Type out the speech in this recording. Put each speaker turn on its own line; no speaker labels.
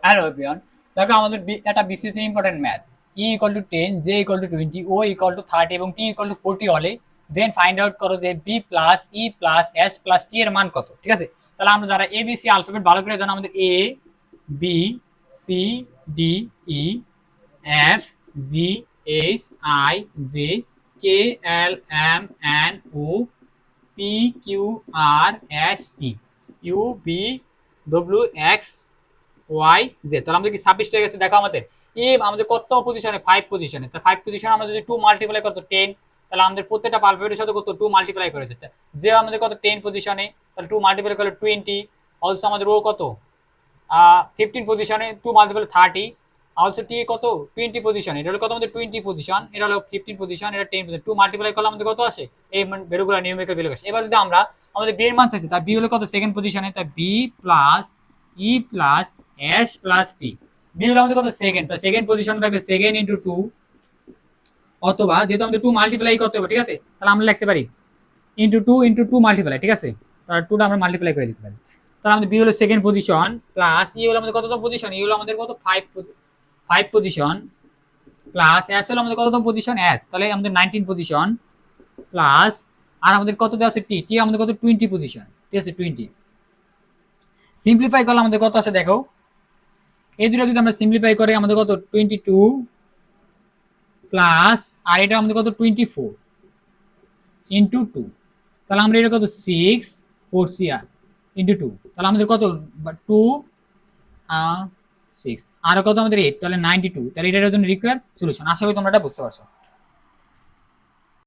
Hello everyone, দেখো আমাদের একটা বিসিসি important math. E equal to 10, J equal to 20, O equal to 30 এবং টি ইকুয়াল টু 40 হলে দেন ফাইন্ড আউট করো যে B plus E plus S plus টি এর মান কত। ঠিক আছে, তাহলে আমরা যারা এ বি সি আলফাবেট ভালো করে জানো, আমাদের A B C D E F G H I J K L M N O P Q R S T U V W X Y Z. তাহলে আমাদের কি 26 হয়ে গেছে। দেখো আমাদের আমাদের কত পজিশনে, 5 পজিশনে। তা 5 পজিশনে আমরা যদি 2 মাল্টিপ্লাই করতো 10, তাহলে আমাদের প্রত্যেকটা আলফাবেটের সাথে কত 2 মাল্টিপ্লাই করেছে। যে আমাদের কত 10 পজিশনে, তাহলে 2 মাল্টিপ্লাই করলে 20। অলসো আমাদের ও কত 15 পজিশনে, 2 মাল্টিপ্লাই 30। অলসো টি কত 20 পজিশন, এটা হলো কত আমাদের 20 পজিশন, এটা হলো 15 পজিশন, এটা 10 পজিশন। 2 মাল্টিপ্লাই করলে আমাদের কত আসে, এই ভ্যালুগুলো নিউমেরিক্যাল ভ্যালু আসে। এবার যদি আমরা আমাদের বি এর মান চাইছি, তাই বি হলো কত সেকেন্ড পজিশনে, তাই B plus E plus S plus টি। বি হলো আমাদের কত সেকেন্ড, তাই সেকেন্ড পজিশনে থাকবে সেকেন্ড ইন্টু টু, অথবা যেহেতু আমাদের 2 মাল্টিপ্লাই করতে হবে, ঠিক আছে, তাহলে আমরা লিখতে পারি ইন্টু টু মাল্টিপ্লাই। ঠিক আছে, তাহলে 2টা আমরা মাল্টিপ্লাই করে দিতে পারি। তাহলে আমাদের বি হলো সেকেন্ড পজিশন প্লাস ই হলো আমাদের কততম পজিশন, ই হলো আমাদের কত 5 পজিশন প্লাস এস হলো আমাদের কততম পজিশন এস, তাহলে আমাদের 19 পজিশন প্লাস আর আমাদের কত দেওয়া আছে টি, টি আমাদের কত 20 পজিশন। ঠিক আছে 20। সিম্পলিফাই করলে আমাদের কত আছে দেখো, এই দুটো যদি আমরা সিম্পলিফাই করি আমাদের কত 22 প্লাস আর এটা আমাদের কত 24 ইন্টু টু, তাহলে আমরা এটা কত 6 4 আর ইন্টু টু, তাহলে আমাদের কত 2 6 আর কত আমাদের 8, তাহলে 92। তাহলে এটার জন্য রিকোয়ার সলিউশন। আশা করি তোমরা এটা বুঝতে পারছো।